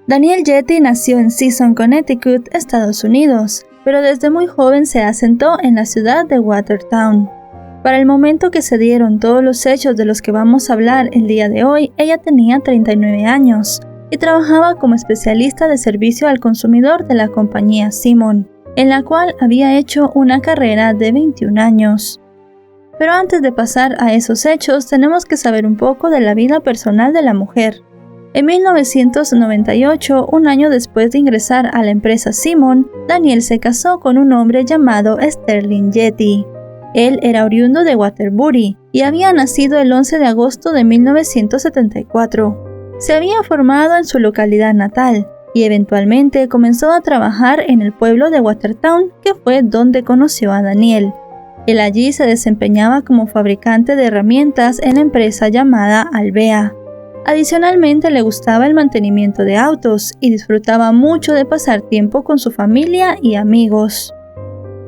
Daniel Jetty nació en Season, Connecticut, Estados Unidos, pero desde muy joven se asentó en la ciudad de Watertown. Para el momento que se dieron todos los hechos de los que vamos a hablar el día de hoy, ella tenía 39 años y trabajaba como especialista de servicio al consumidor de la compañía Simon, en la cual había hecho una carrera de 21 años. Pero antes de pasar a esos hechos, tenemos que saber un poco de la vida personal de la mujer. En 1998, un año después de ingresar a la empresa Simon, Daniel se casó con un hombre llamado Sterling Jetty. Él era oriundo de Waterbury y había nacido el 11 de agosto de 1974. Se había formado en su localidad natal y eventualmente comenzó a trabajar en el pueblo de Watertown, que fue donde conoció a Daniel. Él allí se desempeñaba como fabricante de herramientas en la empresa llamada Albea. Adicionalmente le gustaba el mantenimiento de autos y disfrutaba mucho de pasar tiempo con su familia y amigos.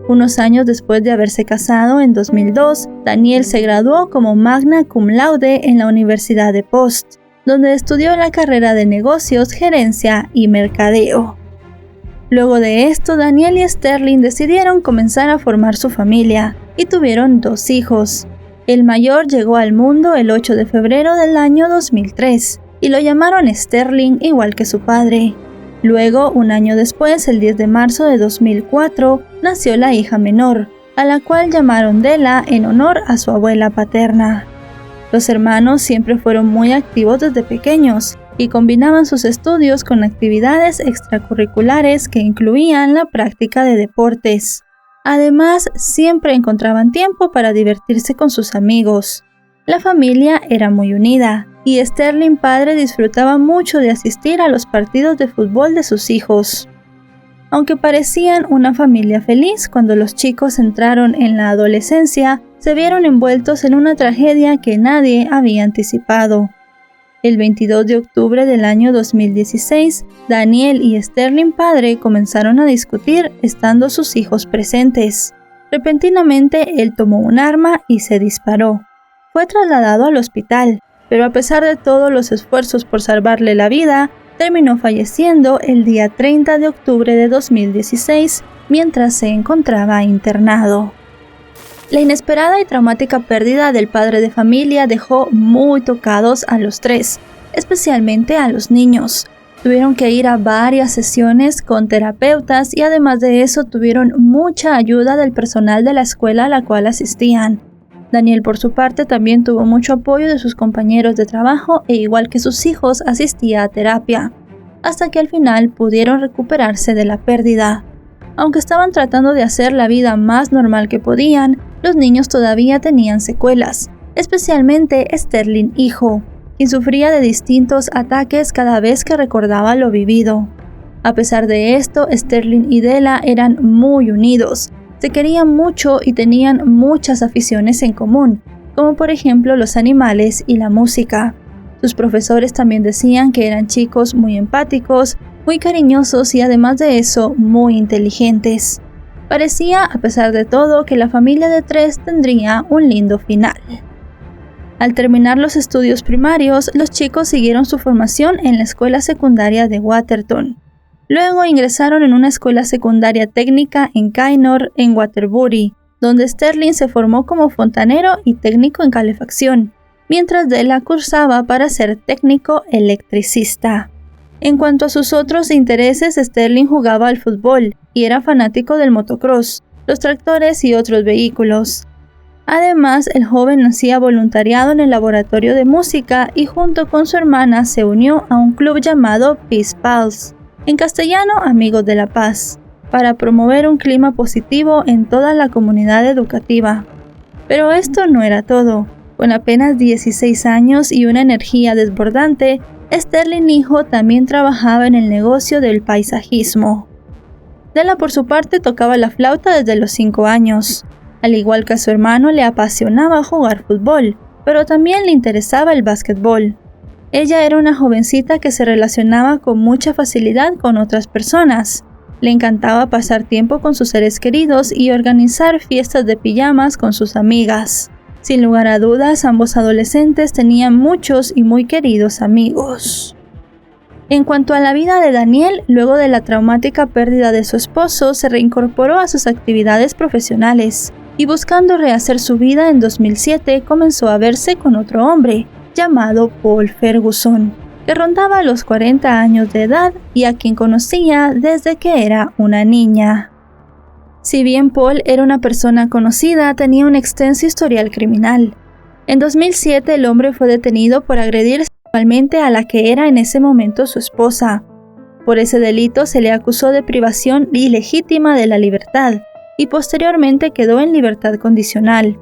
Unos años después de haberse casado, en 2002, Daniel se graduó como magna cum laude en la Universidad de Post, donde estudió la carrera de negocios, gerencia y mercadeo. Luego de esto, Daniel y Sterling decidieron comenzar a formar su familia y tuvieron 2 hijos. El mayor llegó al mundo el 8 de febrero del año 2003 y lo llamaron Sterling igual que su padre. Luego, un año después, el 10 de marzo de 2004, nació la hija menor, a la cual llamaron Della en honor a su abuela paterna. Los hermanos siempre fueron muy activos desde pequeños y combinaban sus estudios con actividades extracurriculares que incluían la práctica de deportes. Además, siempre encontraban tiempo para divertirse con sus amigos. La familia era muy unida y Sterling padre disfrutaba mucho de asistir a los partidos de fútbol de sus hijos. Aunque parecían una familia feliz, cuando los chicos entraron en la adolescencia, se vieron envueltos en una tragedia que nadie había anticipado. El 22 de octubre del año 2016, Daniel y Sterling padre comenzaron a discutir estando sus hijos presentes. Repentinamente, él tomó un arma y se disparó. Fue trasladado al hospital, pero a pesar de todos los esfuerzos por salvarle la vida, terminó falleciendo el día 30 de octubre de 2016 mientras se encontraba internado. La inesperada y traumática pérdida del padre de familia dejó muy tocados a los 3, especialmente a los niños. Tuvieron que ir a varias sesiones con terapeutas y además de eso tuvieron mucha ayuda del personal de la escuela a la cual asistían. Daniel, por su parte, también tuvo mucho apoyo de sus compañeros de trabajo e igual que sus hijos asistía a terapia, hasta que al final pudieron recuperarse de la pérdida. Aunque estaban tratando de hacer la vida más normal que podían, los niños todavía tenían secuelas, especialmente Sterling hijo, quien sufría de distintos ataques cada vez que recordaba lo vivido. A pesar de esto, Sterling y Della eran muy unidos, se querían mucho y tenían muchas aficiones en común, como por ejemplo los animales y la música. Sus profesores también decían que eran chicos muy empáticos, muy cariñosos y además de eso, muy inteligentes. Parecía, a pesar de todo, que la familia de 3 tendría un lindo final. Al terminar los estudios primarios, los chicos siguieron su formación en la escuela secundaria de Watertown. Luego ingresaron en una escuela secundaria técnica en Kynor, en Waterbury, donde Sterling se formó como fontanero y técnico en calefacción, mientras Della cursaba para ser técnico electricista. En cuanto a sus otros intereses, Sterling jugaba al fútbol y era fanático del motocross, los tractores y otros vehículos. Además, el joven hacía voluntariado en el laboratorio de música y junto con su hermana se unió a un club llamado Peace Pals, en castellano Amigos de la Paz, para promover un clima positivo en toda la comunidad educativa. Pero esto no era todo. Con apenas 16 años y una energía desbordante, Sterling hijo también trabajaba en el negocio del paisajismo. Della por su parte tocaba la flauta desde los 5 años. Al igual que a su hermano, le apasionaba jugar fútbol, pero también le interesaba el básquetbol. Ella era una jovencita que se relacionaba con mucha facilidad con otras personas. Le encantaba pasar tiempo con sus seres queridos y organizar fiestas de pijamas con sus amigas. Sin lugar a dudas, ambos adolescentes tenían muchos y muy queridos amigos. En cuanto a la vida de Daniel, luego de la traumática pérdida de su esposo, se reincorporó a sus actividades profesionales y buscando rehacer su vida en 2007 comenzó a verse con otro hombre, llamado Paul Ferguson, que rondaba los 40 años de edad y a quien conocía desde que era una niña. Si bien Paul era una persona conocida, tenía un extenso historial criminal. En 2007 el hombre fue detenido por agredir sexualmente a la que era en ese momento su esposa. Por ese delito se le acusó de privación ilegítima de la libertad y posteriormente quedó en libertad condicional.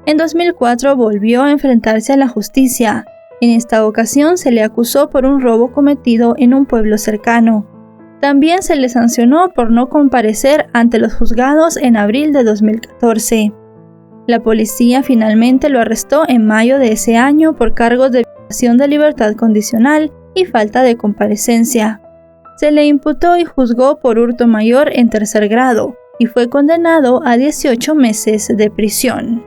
En 2004 volvió a enfrentarse a la justicia. En esta ocasión se le acusó por un robo cometido en un pueblo cercano. También se le sancionó por no comparecer ante los juzgados en abril de 2014. La policía finalmente lo arrestó en mayo de ese año por cargos de privación de libertad condicional y falta de comparecencia. Se le imputó y juzgó por hurto mayor en tercer grado y fue condenado a 18 meses de prisión.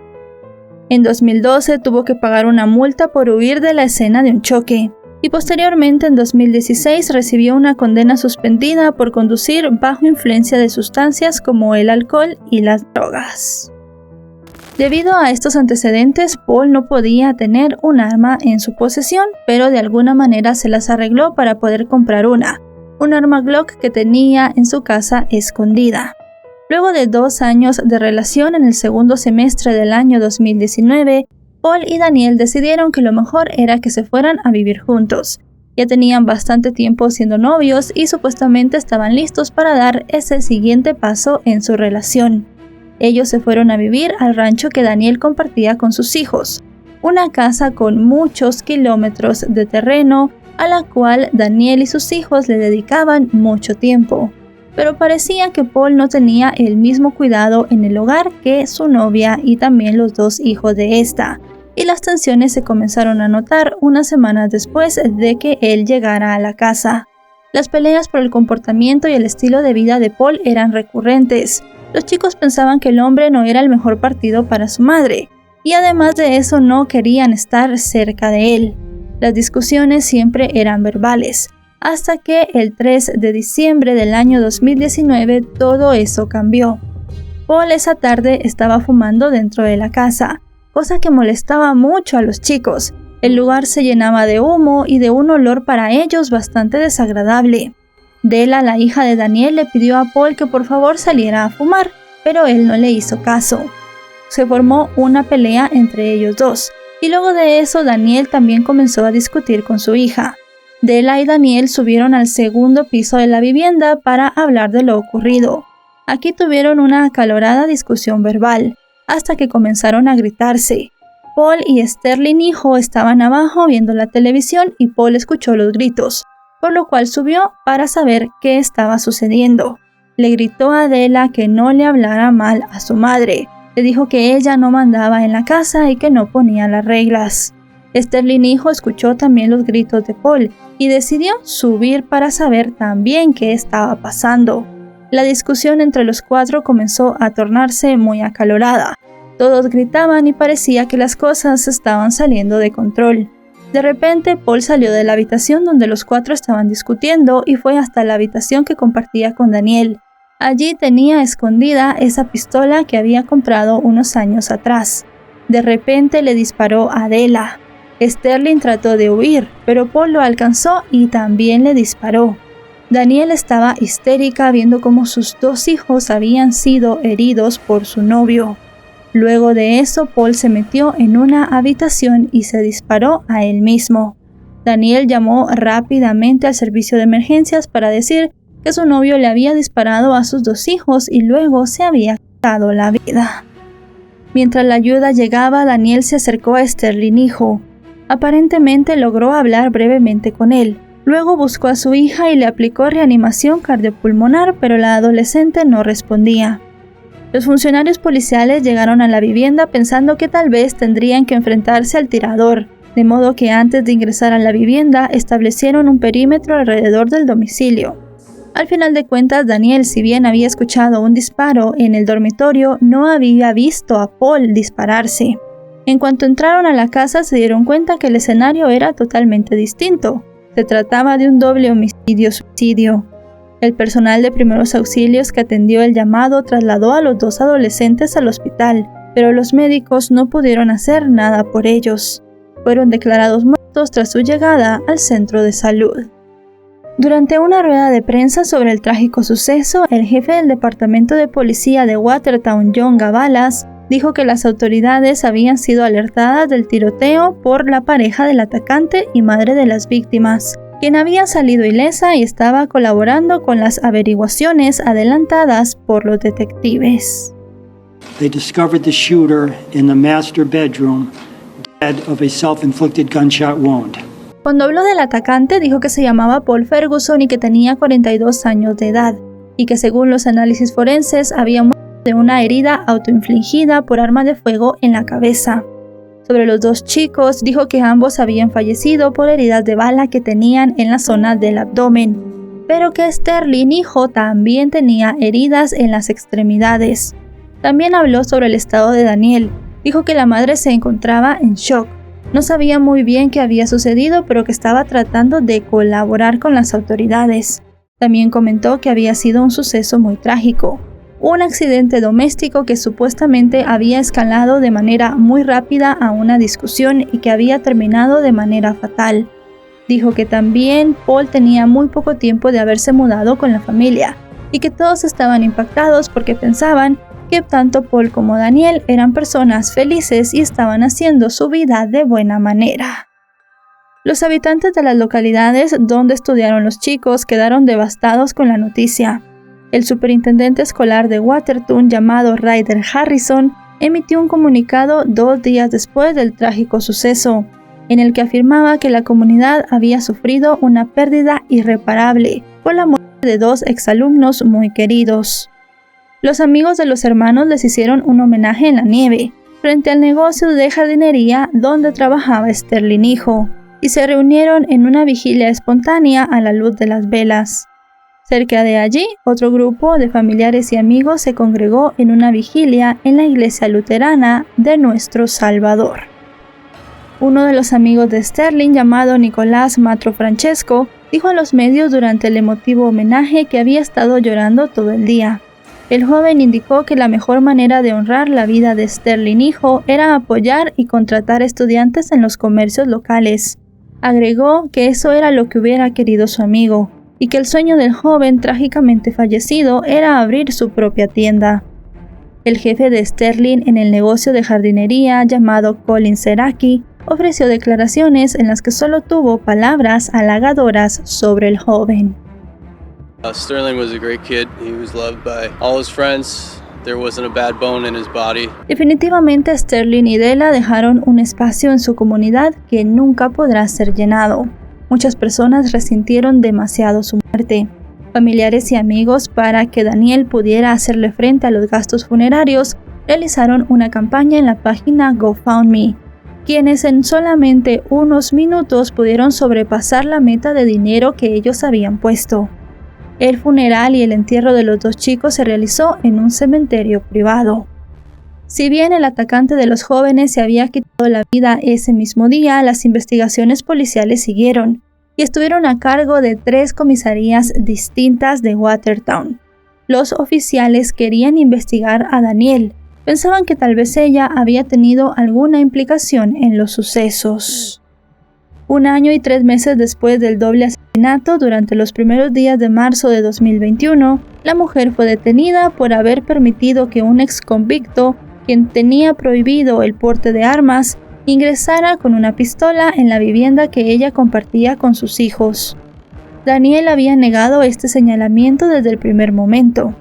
En 2012 tuvo que pagar una multa por huir de la escena de un choque y posteriormente en 2016 recibió una condena suspendida por conducir bajo influencia de sustancias como el alcohol y las drogas. Debido a estos antecedentes, Paul no podía tener un arma en su posesión, pero de alguna manera se las arregló para poder comprar un arma Glock que tenía en su casa escondida. Luego de 2 años de relación en el segundo semestre del año 2019, Paul y Daniel decidieron que lo mejor era que se fueran a vivir juntos. Ya tenían bastante tiempo siendo novios y supuestamente estaban listos para dar ese siguiente paso en su relación. Ellos se fueron a vivir al rancho que Daniel compartía con sus hijos, una casa con muchos kilómetros de terreno a la cual Daniel y sus hijos le dedicaban mucho tiempo. Pero parecía que Paul no tenía el mismo cuidado en el hogar que su novia y también los 2 hijos de esta, y las tensiones se comenzaron a notar unas semanas después de que él llegara a la casa. Las peleas por el comportamiento y el estilo de vida de Paul eran recurrentes. Los chicos pensaban que el hombre no era el mejor partido para su madre, y además de eso no querían estar cerca de él. Las discusiones siempre eran verbales, hasta que el 3 de diciembre del año 2019 todo eso cambió. Paul esa tarde estaba fumando dentro de la casa, cosa que molestaba mucho a los chicos. El lugar se llenaba de humo y de un olor para ellos bastante desagradable. Dela, la hija de Daniel, le pidió a Paul que por favor saliera a fumar, pero él no le hizo caso. Se formó una pelea entre ellos dos, y luego de eso Daniel también comenzó a discutir con su hija. Dela y Daniel subieron al segundo piso de la vivienda para hablar de lo ocurrido. Aquí tuvieron una acalorada discusión verbal, hasta que comenzaron a gritarse. Paul y Sterling hijo estaban abajo viendo la televisión y Paul escuchó los gritos, por lo cual subió para saber qué estaba sucediendo. Le gritó a Dela que no le hablara mal a su madre. Le dijo que ella no mandaba en la casa y que no ponía las reglas. Sterling hijo escuchó también los gritos de Paul y decidió subir para saber también qué estaba pasando. La discusión entre los 4 comenzó a tornarse muy acalorada. Todos gritaban y parecía que las cosas estaban saliendo de control. De repente, Paul salió de la habitación donde los 4 estaban discutiendo y fue hasta la habitación que compartía con Daniel. Allí tenía escondida esa pistola que había comprado unos años atrás. De repente le disparó a Dela. Sterling trató de huir, pero Paul lo alcanzó y también le disparó. Daniel estaba histérica viendo cómo sus 2 hijos habían sido heridos por su novio. Luego de eso, Paul se metió en una habitación y se disparó a él mismo. Daniel llamó rápidamente al servicio de emergencias para decir que su novio le había disparado a sus 2 hijos y luego se había quitado la vida. Mientras la ayuda llegaba, Daniel se acercó a Sterling hijo. Aparentemente logró hablar brevemente con él. Luego buscó a su hija y le aplicó reanimación cardiopulmonar, pero la adolescente no respondía. Los funcionarios policiales llegaron a la vivienda pensando que tal vez tendrían que enfrentarse al tirador, de modo que antes de ingresar a la vivienda establecieron un perímetro alrededor del domicilio. Al final de cuentas, Daniel, si bien había escuchado un disparo en el dormitorio, no había visto a Paul dispararse. En cuanto entraron a la casa, se dieron cuenta que el escenario era totalmente distinto. Se trataba de un doble homicidio-suicidio. El personal de primeros auxilios que atendió el llamado trasladó a los dos adolescentes al hospital, pero los médicos no pudieron hacer nada por ellos. Fueron declarados muertos tras su llegada al centro de salud. Durante una rueda de prensa sobre el trágico suceso, el jefe del departamento de policía de Watertown, John Gavalas, dijo que las autoridades habían sido alertadas del tiroteo por la pareja del atacante y madre de las víctimas, quien había salido ilesa y estaba colaborando con las averiguaciones adelantadas por los detectives. They discovered the shooter in the master bedroom, dead of a self-inflicted gunshot wound. Cuando habló del atacante, dijo que se llamaba Paul Ferguson y que tenía 42 años de edad, y que según los análisis forenses había muerto de una herida autoinfligida por arma de fuego en la cabeza. Sobre los dos chicos, dijo que ambos habían fallecido por heridas de bala que tenían en la zona del abdomen, pero que Sterling, hijo, también tenía heridas en las extremidades. También habló sobre el estado de Daniel. Dijo que la madre se encontraba en shock. No sabía muy bien qué había sucedido, pero que estaba tratando de colaborar con las autoridades. También comentó que había sido un suceso muy trágico. Un accidente doméstico que supuestamente había escalado de manera muy rápida a una discusión y que había terminado de manera fatal. Dijo que también Paul tenía muy poco tiempo de haberse mudado con la familia y que todos estaban impactados porque pensaban que tanto Paul como Daniel eran personas felices y estaban haciendo su vida de buena manera. Los habitantes de las localidades donde estudiaron los chicos quedaron devastados con la noticia. El superintendente escolar de Watertown, llamado Ryder Harrison, emitió un comunicado 2 días después del trágico suceso, en el que afirmaba que la comunidad había sufrido una pérdida irreparable por la muerte de 2 exalumnos muy queridos. Los amigos de los hermanos les hicieron un homenaje en la nieve, frente al negocio de jardinería donde trabajaba Sterling, hijo, y se reunieron en una vigilia espontánea a la luz de las velas. Cerca de allí, otro grupo de familiares y amigos se congregó en una vigilia en la iglesia luterana de Nuestro Salvador. Uno de los amigos de Sterling, llamado Nicolás Matro Francesco, dijo a los medios durante el emotivo homenaje que había estado llorando todo el día. El joven indicó que la mejor manera de honrar la vida de Sterling, hijo, era apoyar y contratar estudiantes en los comercios locales. Agregó que eso era lo que hubiera querido su amigo, y que el sueño del joven trágicamente fallecido era abrir su propia tienda. El jefe de Sterling en el negocio de jardinería, llamado Colin Seraki, ofreció declaraciones en las que solo tuvo palabras halagadoras sobre el joven. Sterling was a great kid. He was loved by all his friends. There wasn't a bad bone in his body. Definitivamente Sterling y Della dejaron un espacio en su comunidad que nunca podrá ser llenado. Muchas personas resintieron demasiado su muerte. Familiares y amigos, para que Daniel pudiera hacerle frente a los gastos funerarios, realizaron una campaña en la página GoFundMe, quienes en solamente unos minutos pudieron sobrepasar la meta de dinero que ellos habían puesto. El funeral y el entierro de los 2 chicos se realizó en un cementerio privado. Si bien el atacante de los jóvenes se había quitado la vida ese mismo día, las investigaciones policiales siguieron y estuvieron a cargo de 3 comisarías distintas de Watertown. Los oficiales querían investigar a Daniel. Pensaban que tal vez ella había tenido alguna implicación en los sucesos. 1 año y 3 meses después del doble asesinato, durante los primeros días de marzo de 2021, la mujer fue detenida por haber permitido que un ex convicto, quien tenía prohibido el porte de armas, ingresara con una pistola en la vivienda que ella compartía con sus hijos. Daniel había negado este señalamiento desde el primer momento.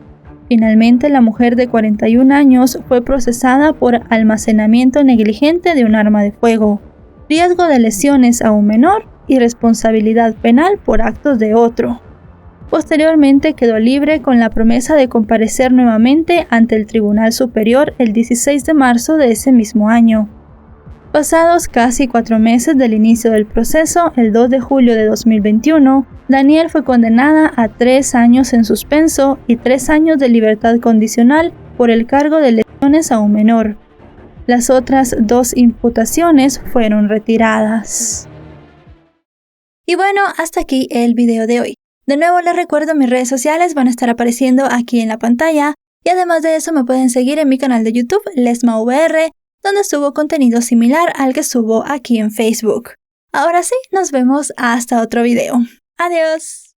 Finalmente, la mujer de 41 años fue procesada por almacenamiento negligente de un arma de fuego, riesgo de lesiones a un menor y responsabilidad penal por actos de otro. Posteriormente quedó libre con la promesa de comparecer nuevamente ante el Tribunal Superior el 16 de marzo de ese mismo año. Pasados casi 4 meses del inicio del proceso, el 2 de julio de 2021, Daniel fue condenada a 3 años en suspenso y 3 años de libertad condicional por el cargo de lesiones a un menor. Las otras 2 imputaciones fueron retiradas. Y bueno, hasta aquí el video de hoy. De nuevo les recuerdo, mis redes sociales van a estar apareciendo aquí en la pantalla, y además de eso me pueden seguir en mi canal de YouTube, LesmaVR, donde subo contenido similar al que subo aquí en Facebook. Ahora sí, nos vemos hasta otro video. ¡Adiós!